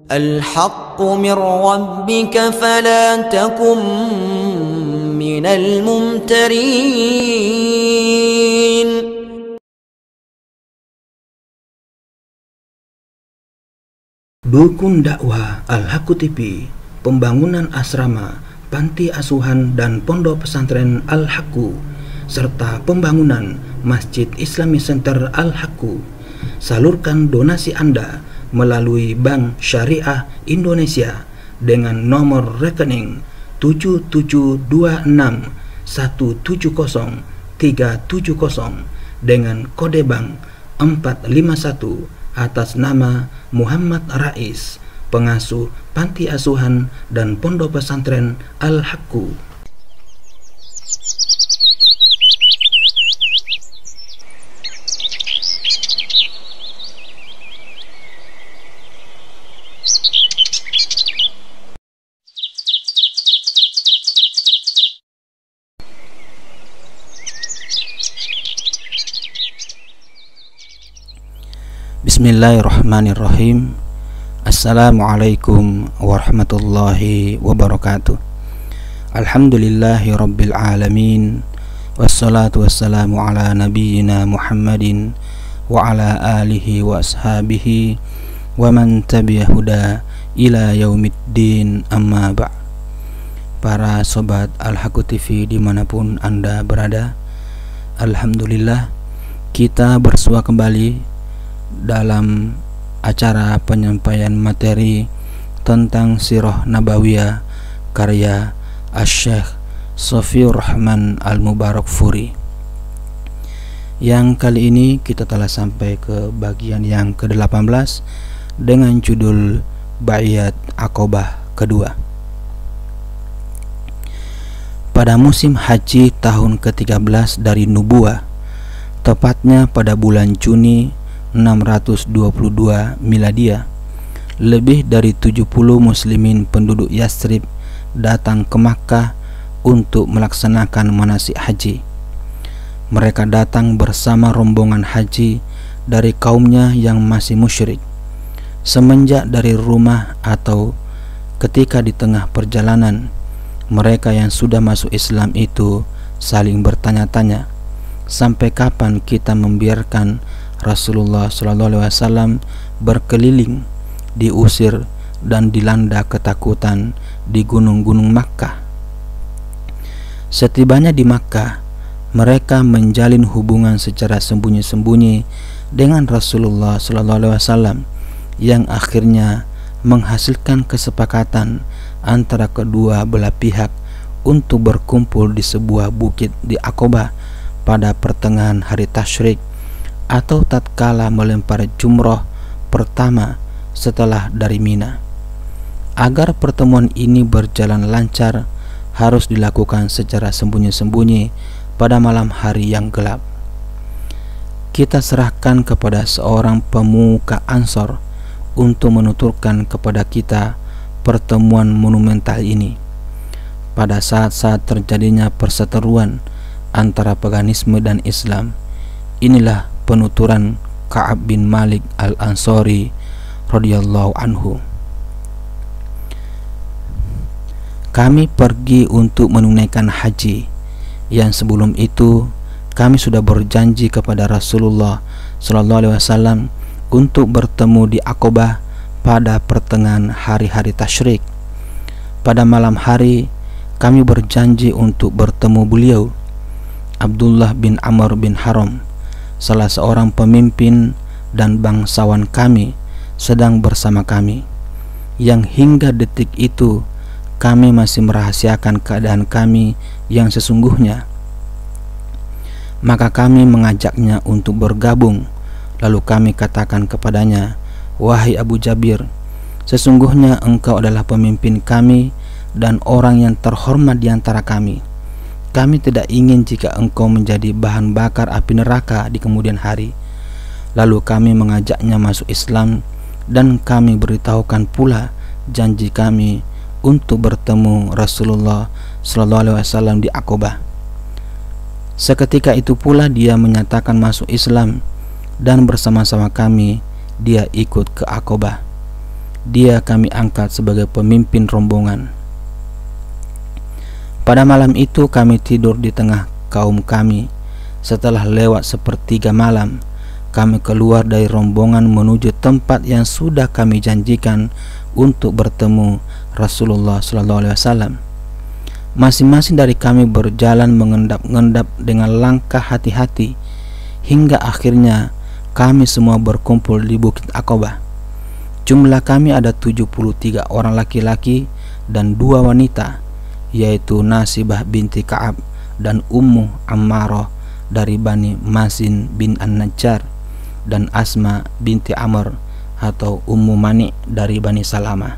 الحق من ربك فلا تكن من الممترين. Dukun dakwah Al-Haqqu TV, pembangunan asrama, panti asuhan dan pondok pesantren Al-Haqqu, serta pembangunan Masjid Islami Center Al-Haqqu. Salurkan donasi Anda melalui Bank Syariah Indonesia dengan nomor rekening 7726170370 dengan kode bank 451 atas nama Muhammad Rais, pengasuh panti asuhan dan pondok pesantren Al-Haqqu. Bismillahirrahmanirrahim. Assalamualaikum warahmatullahi wabarakatuh. Alhamdulillahi rabbil alamin, wassalatu wassalamu ala nabiyyina Muhammadin wa ala alihi wa ashabihi wa man tabi'a huda ila yaumiddin, amma ba'. Para sobat Al-Haqqu TV dimanapun Anda berada, alhamdulillah kita bersua kembali dalam acara penyampaian materi tentang Sirah Nabawiyah karya Asy-Syaikh Shafiur Rahman Al-Mubarakfuri. Yang kali ini kita telah sampai ke bagian yang ke-18 dengan judul Baiat Aqabah kedua. Pada musim haji tahun ke-13 dari nubuah, tepatnya pada bulan Juni 622 Miladiah, lebih dari 70 muslimin penduduk Yathrib datang ke Makkah untuk melaksanakan manasik haji. Mereka datang bersama rombongan haji dari kaumnya yang masih musyrik. Semenjak dari rumah atau ketika di tengah perjalanan, mereka yang sudah masuk Islam itu saling bertanya-tanya, sampai kapan kita membiarkan Rasulullah SAW berkeliling, diusir dan dilanda ketakutan di gunung-gunung Makkah. Setibanya di Makkah, mereka menjalin hubungan secara sembunyi-sembunyi dengan Rasulullah SAW, yang akhirnya menghasilkan kesepakatan antara kedua belah pihak untuk berkumpul di sebuah bukit di Aqabah pada pertengahan hari tasyrik atau tatkala melempar jumroh pertama setelah dari Mina. Agar pertemuan ini berjalan lancar, harus dilakukan secara sembunyi-sembunyi pada malam hari yang gelap. Kita serahkan kepada seorang pemuka Ansor untuk menuturkan kepada kita pertemuan monumental ini. Pada saat-saat terjadinya perseteruan antara paganisme dan Islam, inilah penuturan Ka'ab bin Malik Al-Ansari radhiyallahu anhu. Kami pergi untuk menunaikan haji, yang sebelum itu kami sudah berjanji kepada Rasulullah SAW untuk bertemu di Aqabah pada pertengahan hari-hari tasyrik. Pada malam hari kami berjanji untuk bertemu beliau. Abdullah bin Amr bin Haram, salah seorang pemimpin dan bangsawan kami, sedang bersama kami, yang hingga detik itu kami masih merahasiakan keadaan kami yang sesungguhnya. Maka kami mengajaknya untuk bergabung. Lalu kami katakan kepadanya, "Wahai Abu Jabir, sesungguhnya engkau adalah pemimpin kami dan orang yang terhormat di antara kami. Kami tidak ingin jika engkau menjadi bahan bakar api neraka di kemudian hari." Lalu kami mengajaknya masuk Islam, dan kami beritahukan pula janji kami untuk bertemu Rasulullah SAW di Aqabah. Seketika itu pula dia menyatakan masuk Islam, dan bersama-sama kami dia ikut ke Aqabah. dia kami angkat sebagai pemimpin rombongan. Pada malam itu kami tidur di tengah kaum kami. Setelah lewat sepertiga malam, kami keluar dari rombongan menuju tempat yang sudah kami janjikan untuk bertemu Rasulullah SAW. Masing-masing dari kami berjalan mengendap-endap dengan langkah hati-hati hingga akhirnya kami semua berkumpul di Bukit Aqabah. Jumlah kami ada 73 orang laki-laki dan 2 wanita, yaitu Nasibah binti Ka'ab dan Ummu Ammarah dari Bani Masin bin An-Najjar, dan Asma binti Amr atau Ummu Mani dari Bani Salamah.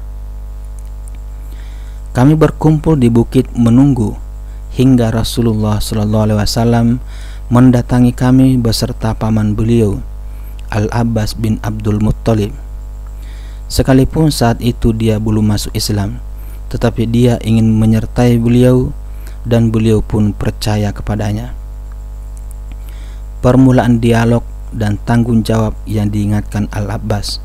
Kami berkumpul di bukit menunggu hingga Rasulullah SAW mendatangi kami beserta paman beliau, Al-Abbas bin Abdul Muttalib. Sekalipun saat itu dia belum masuk Islam, tetapi dia ingin menyertai beliau dan beliau pun percaya kepadanya. Permulaan dialog dan tanggung jawab yang diingatkan Al-Abbas.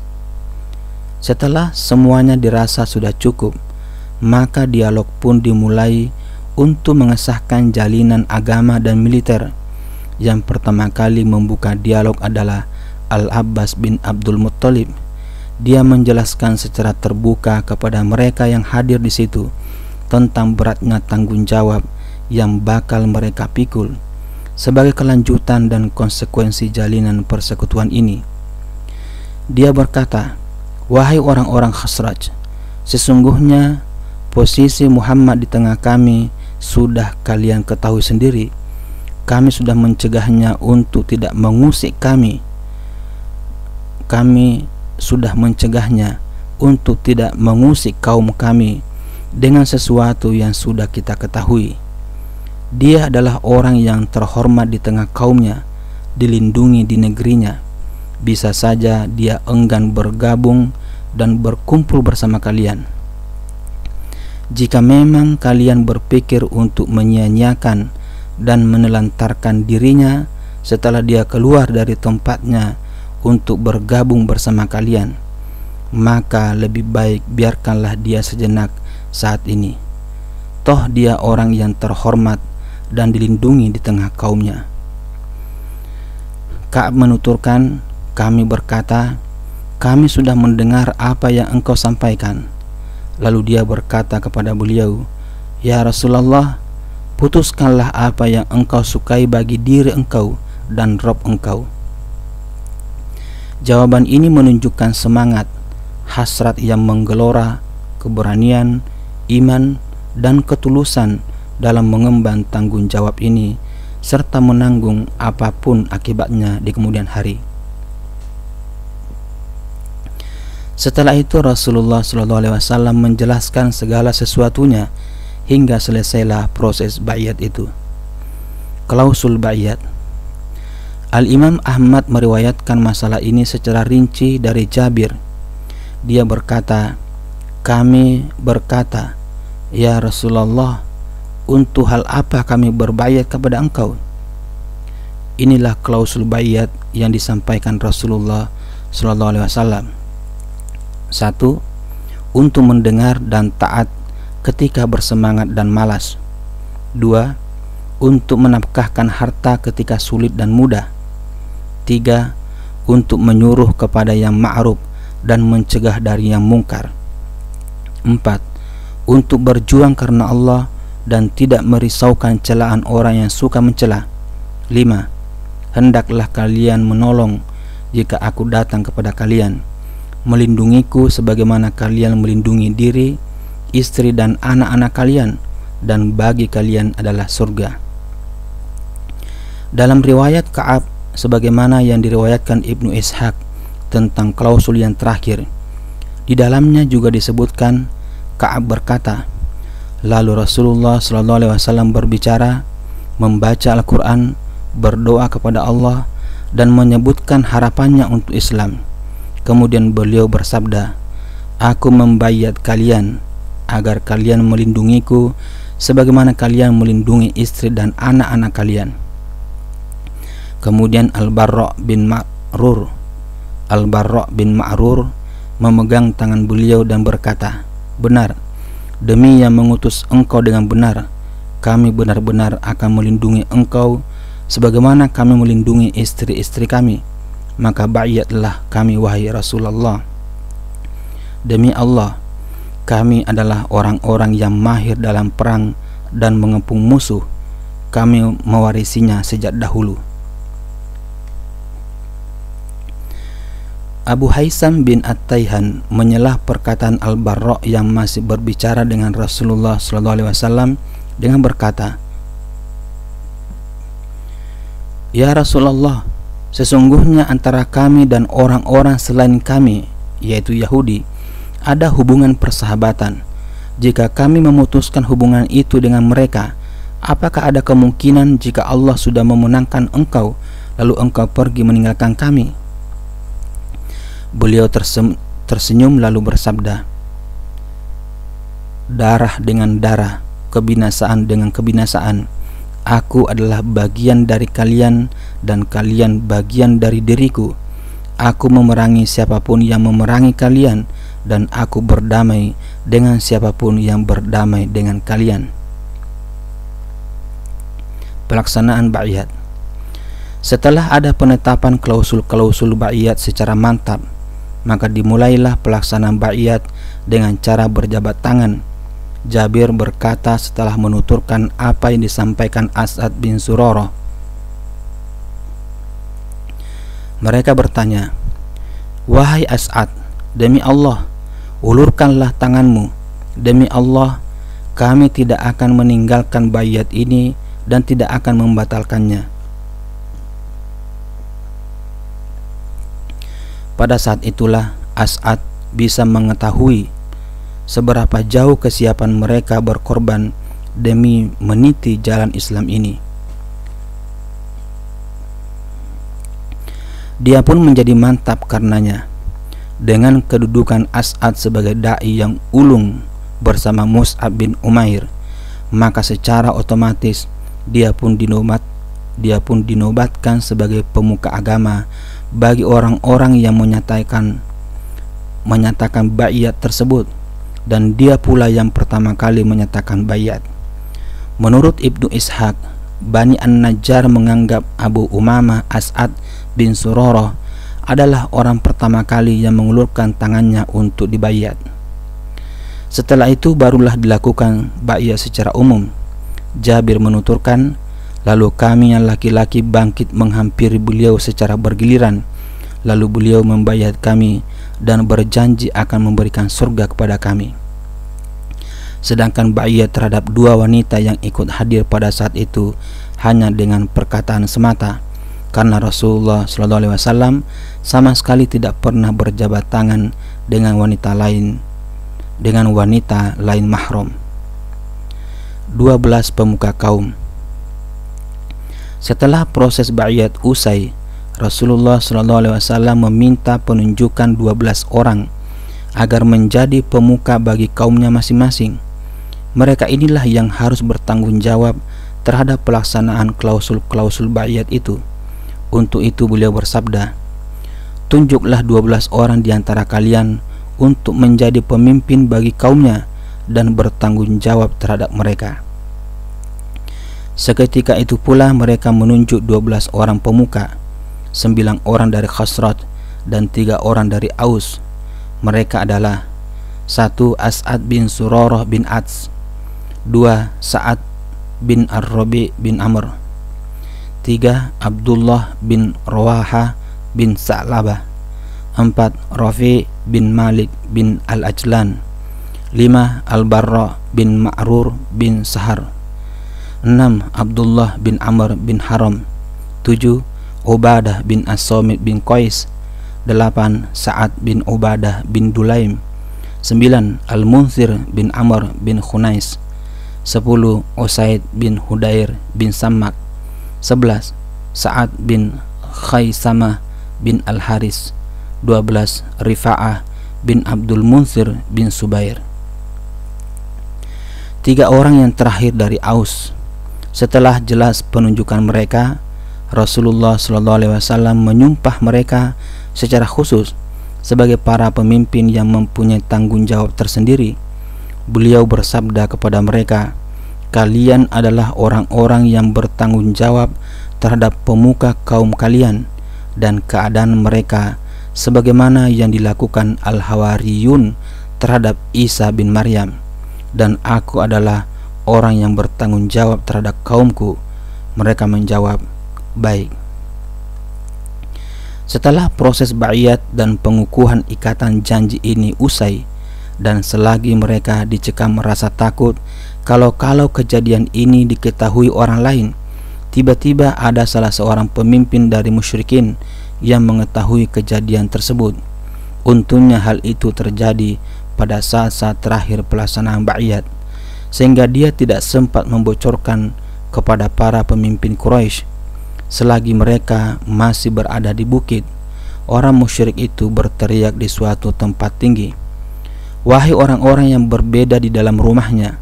Setelah semuanya dirasa sudah cukup, maka dialog pun dimulai untuk mengesahkan jalinan agama dan militer. Yang pertama kali membuka dialog adalah Al-Abbas bin Abdul Muttalib. Dia menjelaskan secara terbuka kepada mereka yang hadir di situ tentang beratnya tanggung jawab yang bakal mereka pikul sebagai kelanjutan dan konsekuensi jalinan persekutuan ini. Dia berkata, "Wahai orang-orang Khazraj, sesungguhnya posisi Muhammad di tengah kami sudah kalian ketahui sendiri. Kami sudah mencegahnya untuk tidak mengusik kami. Kami sudah mencegahnya untuk tidak mengusik kaum kami dengan sesuatu yang sudah kita ketahui. Dia adalah orang yang terhormat di tengah kaumnya, dilindungi di negerinya. Bisa saja dia enggan bergabung dan berkumpul bersama kalian. Jika memang kalian berpikir untuk menyia-nyiakan dan menelantarkan dirinya setelah dia keluar dari tempatnya untuk bergabung bersama kalian, maka lebih baik biarkanlah dia sejenak saat ini. Toh dia orang yang terhormat dan dilindungi di tengah kaumnya." Ka'ab menuturkan, "Kami berkata, kami sudah mendengar apa yang engkau sampaikan." Lalu dia berkata kepada beliau, "Ya Rasulullah, putuskanlah apa yang engkau sukai bagi diri engkau dan Rabb engkau." Jawaban ini menunjukkan semangat, hasrat yang menggelora, keberanian, iman, dan ketulusan dalam mengemban tanggung jawab ini serta menanggung apapun akibatnya di kemudian hari. Setelah itu Rasulullah SAW menjelaskan segala sesuatunya hingga selesailah proses baiat itu. Klausul baiat. Al-Imam Ahmad meriwayatkan masalah ini secara rinci dari Jabir. Dia berkata, "Kami berkata, ya Rasulullah, untuk hal apa kami berbaiat kepada engkau?" Inilah klausul baiat yang disampaikan Rasulullah SAW. 1. Untuk mendengar dan taat ketika bersemangat dan malas. 2. Untuk menafkahkan harta ketika sulit dan mudah. 3. Untuk menyuruh kepada yang ma'ruf dan mencegah dari yang mungkar. 4. Untuk berjuang karena Allah dan tidak merisaukan celaan orang yang suka mencela. 5. Hendaklah kalian menolong jika aku datang kepada kalian, melindungiku sebagaimana kalian melindungi diri, istri dan anak-anak kalian, dan bagi kalian adalah surga. Dalam riwayat Ka'ab sebagaimana yang diriwayatkan Ibnu Ishaq tentang klausul yang terakhir, di dalamnya juga disebutkan Ka'ab berkata, lalu Rasulullah SAW berbicara, membaca Al-Quran, berdoa kepada Allah, dan menyebutkan harapannya untuk Islam. Kemudian beliau bersabda, "Aku membaiat kalian agar kalian melindungiku sebagaimana kalian melindungi istri dan anak-anak kalian." Kemudian Al-Barra bin Ma'rur memegang tangan beliau dan berkata, "Benar, demi yang mengutus engkau dengan benar, kami benar-benar akan melindungi engkau sebagaimana kami melindungi istri-istri kami. Maka baiatlah kami wahai Rasulullah. Demi Allah, kami adalah orang-orang yang mahir dalam perang dan mengepung musuh. Kami mewarisinya sejak dahulu." Abu Haisam bin At-Taihan menyelah perkataan Al-Barra yang masih berbicara dengan Rasulullah SAW dengan berkata, "Ya Rasulullah, sesungguhnya antara kami dan orang-orang selain kami, yaitu Yahudi, ada hubungan persahabatan. Jika kami memutuskan hubungan itu dengan mereka, apakah ada kemungkinan jika Allah sudah memenangkan engkau, lalu engkau pergi meninggalkan kami?" Beliau tersenyum lalu bersabda, "Darah dengan darah, kebinasaan dengan kebinasaan. Aku adalah bagian dari kalian dan kalian bagian dari diriku. Aku memerangi siapapun yang memerangi kalian, dan aku berdamai dengan siapapun yang berdamai dengan kalian." Pelaksanaan baiat. Setelah ada penetapan klausul-klausul baiat secara mantap, maka dimulailah pelaksanaan baiat dengan cara berjabat tangan. Jabir berkata setelah menuturkan apa yang disampaikan As'ad bin Surarah. Mereka bertanya, "Wahai As'ad, demi Allah, ulurkanlah tanganmu. Demi Allah, kami tidak akan meninggalkan baiat ini dan tidak akan membatalkannya." Pada saat itulah As'ad bisa mengetahui seberapa jauh kesiapan mereka berkorban demi meniti jalan Islam ini. Dia pun menjadi mantap karenanya. Dengan kedudukan As'ad sebagai da'i yang ulung bersama Mus'ab bin Umair, maka secara otomatis dia pun dinobatkan sebagai pemuka agama bagi orang-orang yang menyatakan baiat tersebut, dan dia pula yang pertama kali menyatakan baiat. Menurut Ibnu Ishaq, Bani An-Najjar menganggap Abu Umamah As'ad bin Surarah adalah orang pertama kali yang mengulurkan tangannya untuk dibaiat. Setelah itu barulah dilakukan baiat secara umum. Jabir menuturkan, "Lalu kami yang laki-laki bangkit menghampiri beliau secara bergiliran. Lalu beliau membaiat kami dan berjanji akan memberikan surga kepada kami." Sedangkan baiat terhadap dua wanita yang ikut hadir pada saat itu hanya dengan perkataan semata, karena Rasulullah SAW sama sekali tidak pernah berjabat tangan dengan wanita lain mahram. 12 pemuka kaum. Setelah proses baiat usai, Rasulullah SAW meminta penunjukan 12 orang agar menjadi pemuka bagi kaumnya masing-masing. Mereka inilah yang harus bertanggung jawab terhadap pelaksanaan klausul-klausul baiat itu. Untuk itu beliau bersabda, "Tunjuklah 12 orang di antara kalian untuk menjadi pemimpin bagi kaumnya dan bertanggung jawab terhadap mereka." Seketika itu pula mereka menunjuk 12 orang pemuka, 9 orang dari Khazraj dan 3 orang dari Aus. Mereka adalah 1. As'ad bin Surarah bin Ats, 2. Sa'ad bin Ar-Rabi bin Amr, 3. Abdullah bin Rawaha bin Sa'labah, 4. Rafi bin Malik bin Al-Ajlan, 5. Al-Barra bin Ma'rur bin Sahar, 6. Abdullah bin Amr bin Haram, 7. Ubadah bin As-Samit bin Qais, 8. Sa'ad bin Ubadah bin Dulaim, 9. Al-Munzir bin Amr bin Khunais, 10. Usaid bin Hudair bin Sammak, 11. Sa'ad bin Khaisamah bin Al-Haris, 12. Rifa'ah bin Abdul Munzir bin Subair. 3 orang yang terakhir dari Aus. Setelah jelas penunjukan mereka, Rasulullah SAW menyumpah mereka secara khusus sebagai para pemimpin yang mempunyai tanggung jawab tersendiri, beliau bersabda kepada mereka, "Kalian adalah orang-orang yang bertanggung jawab terhadap pemuka kaum kalian dan keadaan mereka sebagaimana yang dilakukan Al-Hawariyun terhadap Isa bin Maryam, dan aku adalah orang yang bertanggung jawab terhadap kaumku." Mereka menjawab, "Baik." Setelah proses baiat dan pengukuhan ikatan janji ini usai, dan selagi mereka dicekam rasa takut kalau kejadian ini diketahui orang lain, tiba-tiba ada salah seorang pemimpin dari musyrikin yang mengetahui kejadian tersebut. Untungnya hal itu terjadi pada saat-saat terakhir pelaksanaan baiat, sehingga dia tidak sempat membocorkan kepada para pemimpin Quraisy. Selagi mereka masih berada di bukit, orang musyrik itu berteriak di suatu tempat tinggi, "Wahai orang-orang yang berbeda di dalam rumahnya,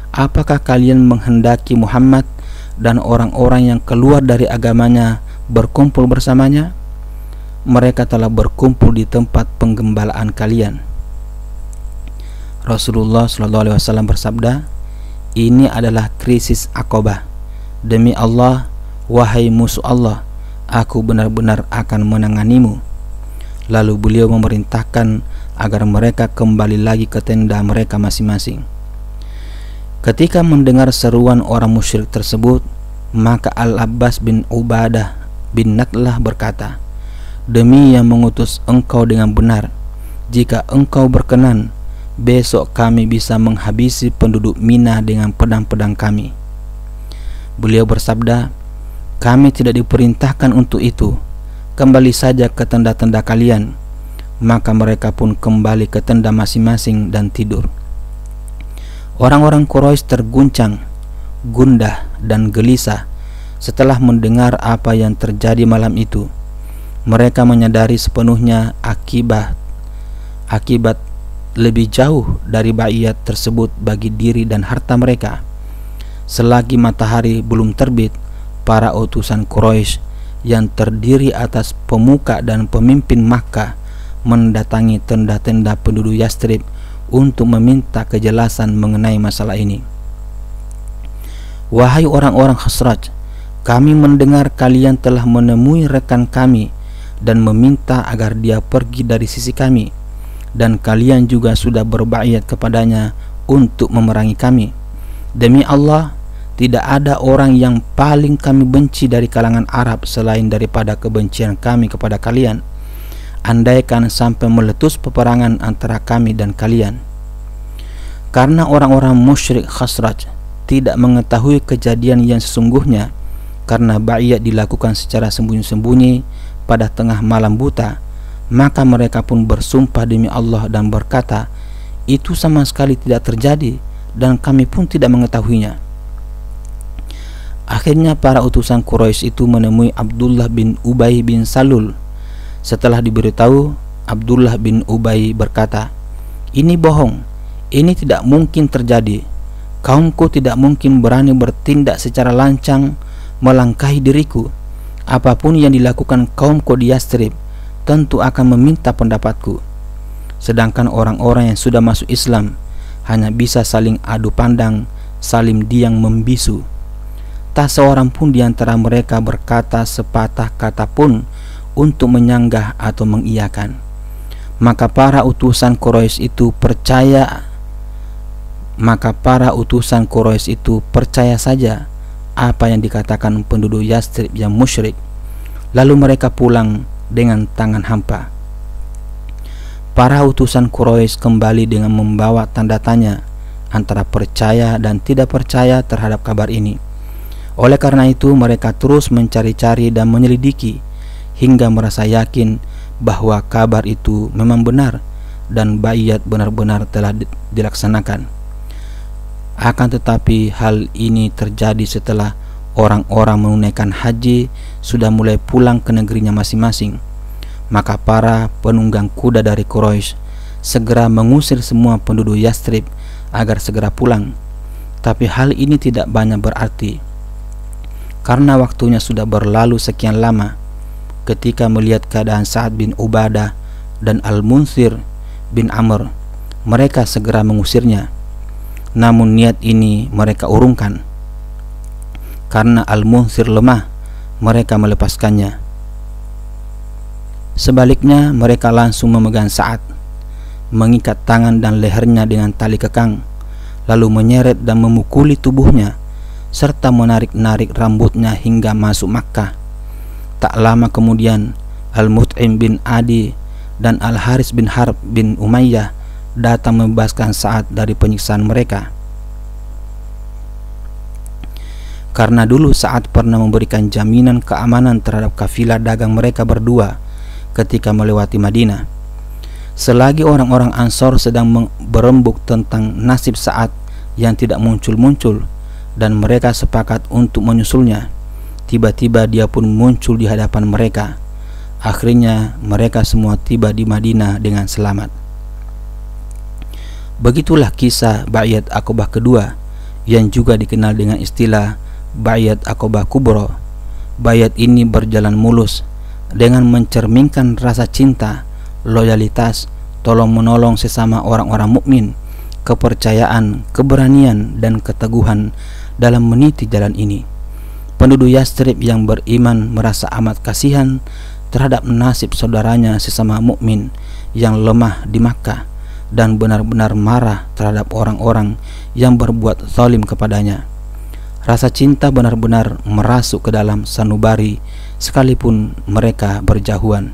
apakah kalian menghendaki Muhammad dan orang-orang yang keluar dari agamanya berkumpul bersamanya? Mereka telah berkumpul di tempat penggembalaan kalian." Rasulullah SAW bersabda, "Ini adalah krisis Aqabah. Demi Allah, wahai musuh Allah, aku benar-benar akan menanganimu." Lalu beliau memerintahkan agar mereka kembali lagi ke tenda mereka masing-masing. Ketika mendengar seruan orang musyrik tersebut, maka Al-Abbas bin Ubadah bin Nadlah berkata, "Demi yang mengutus engkau dengan benar, jika engkau berkenan, besok kami bisa menghabisi penduduk Mina dengan pedang-pedang kami." Beliau bersabda, "Kami tidak diperintahkan untuk itu. Kembali saja ke tenda-tenda kalian." Maka mereka pun kembali ke tenda masing-masing dan tidur. Orang-orang Quraisy terguncang, gundah dan gelisah setelah mendengar apa yang terjadi malam itu. Mereka menyadari sepenuhnya akibat lebih jauh dari baiat tersebut bagi diri dan harta mereka. Selagi matahari belum terbit, para utusan Quraisy yang terdiri atas pemuka dan pemimpin Makkah mendatangi tenda-tenda penduduk Yastrib untuk meminta kejelasan mengenai masalah ini. "Wahai orang-orang Khazraj, kami mendengar kalian telah menemui rekan kami dan meminta agar dia pergi dari sisi kami, dan kalian juga sudah berbaiat kepadanya untuk memerangi kami. Demi Allah, tidak ada orang yang paling kami benci dari kalangan Arab selain daripada kebencian kami kepada kalian, andaikan sampai meletus peperangan antara kami dan kalian." Karena orang-orang musyrik Khazraj tidak mengetahui kejadian yang sesungguhnya, karena baiat dilakukan secara sembunyi-sembunyi pada tengah malam buta, maka mereka pun bersumpah demi Allah dan berkata, "Itu sama sekali tidak terjadi dan kami pun tidak mengetahuinya." Akhirnya para utusan Quraisy itu menemui Abdullah bin Ubay bin Salul. Setelah diberitahu, Abdullah bin Ubay berkata, "Ini bohong, ini tidak mungkin terjadi. Kaumku tidak mungkin berani bertindak secara lancang melangkahi diriku. Apapun yang dilakukan kaumku di Yastrib tentu akan meminta pendapatku. Sedangkan orang-orang yang sudah masuk Islam hanya bisa saling adu pandang, saling diam membisu. Tak seorang pun di antara mereka berkata sepatah kata pun untuk menyanggah atau mengiyakan. Maka para utusan Quraisy itu percaya saja apa yang dikatakan penduduk Yastrib yang musyrik. Lalu mereka pulang dengan tangan hampa. Para utusan Quraisy kembali dengan membawa tanda tanya antara percaya dan tidak percaya terhadap kabar ini. Oleh karena itu mereka terus mencari-cari dan menyelidiki hingga merasa yakin bahwa kabar itu memang benar dan baiat benar-benar telah dilaksanakan. Akan tetapi hal ini terjadi setelah orang-orang menunaikan haji sudah mulai pulang ke negerinya masing-masing. Maka para penunggang kuda dari Quraisy segera mengusir semua penduduk Yastrib agar segera pulang. Tapi hal ini tidak banyak berarti, karena waktunya sudah berlalu sekian lama. Ketika melihat keadaan Sa'ad bin Ubadah dan Al-Munzir bin Amr. Mereka segera mengusirnya. Namun niat ini mereka urungkan. Karena Al-Munzir lemah, mereka melepaskannya. Sebaliknya mereka langsung memegang Sa'ad, mengikat tangan dan lehernya dengan tali kekang, lalu menyeret dan memukuli tubuhnya, serta menarik-narik rambutnya hingga masuk Makkah. Tak lama kemudian Al-Mut'im bin Adi dan Al-Haris bin Harb bin Umayyah datang membebaskan Sa'ad dari penyiksaan mereka. Karena dulu Sa'ad pernah memberikan jaminan keamanan terhadap kafilah dagang mereka berdua ketika melewati Madinah. Selagi orang-orang Ansor sedang berembuk tentang nasib Sa'ad yang tidak muncul-muncul dan mereka sepakat untuk menyusulnya, tiba-tiba dia pun muncul di hadapan mereka. Akhirnya mereka semua tiba di Madinah dengan selamat. Begitulah kisah Bai'at Aqabah kedua, yang juga dikenal dengan istilah Bai'at Aqabah Kubra. Bai'at ini berjalan mulus dengan mencerminkan rasa cinta, loyalitas, tolong-menolong sesama orang-orang mukmin, kepercayaan, keberanian, dan keteguhan dalam meniti jalan ini. Penduduk Yastrib yang beriman merasa amat kasihan terhadap nasib saudaranya sesama mukmin yang lemah di Makkah dan benar-benar marah terhadap orang-orang yang berbuat zalim kepadanya. Rasa cinta benar-benar merasuk ke dalam sanubari sekalipun mereka berjauhan.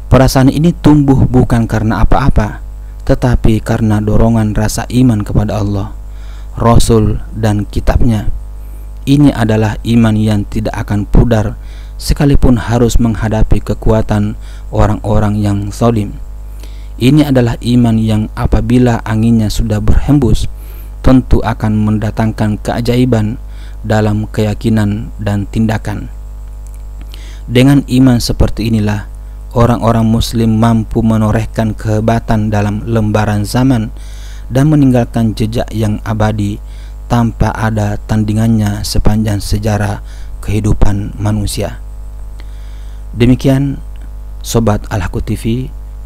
Perasaan ini tumbuh bukan karena apa-apa, tetapi karena dorongan rasa iman kepada Allah, Rasul, dan kitabnya. Ini adalah iman yang tidak akan pudar sekalipun harus menghadapi kekuatan orang-orang yang zalim. Ini adalah iman yang apabila anginnya sudah berhembus, tentu akan mendatangkan keajaiban dalam keyakinan dan tindakan. Dengan iman seperti inilah orang-orang muslim mampu menorehkan kehebatan dalam lembaran zaman dan meninggalkan jejak yang abadi tanpa ada tandingannya sepanjang sejarah kehidupan manusia. Demikian Sobat Al-Haqqu TV,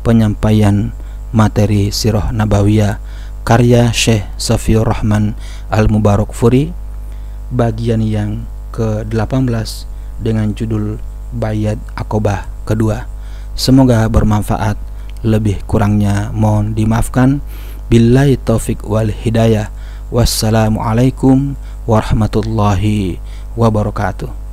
penyampaian materi Sirah Nabawiyah karya Syekh Safiur Rahman Al-Mubarakfuri, bagian yang ke-18 dengan judul Bai'at Aqabah kedua. Semoga bermanfaat, lebih kurangnya mohon dimaafkan. Billahi taufik wal hidayah. Wassalamualaikum warahmatullahi wabarakatuh.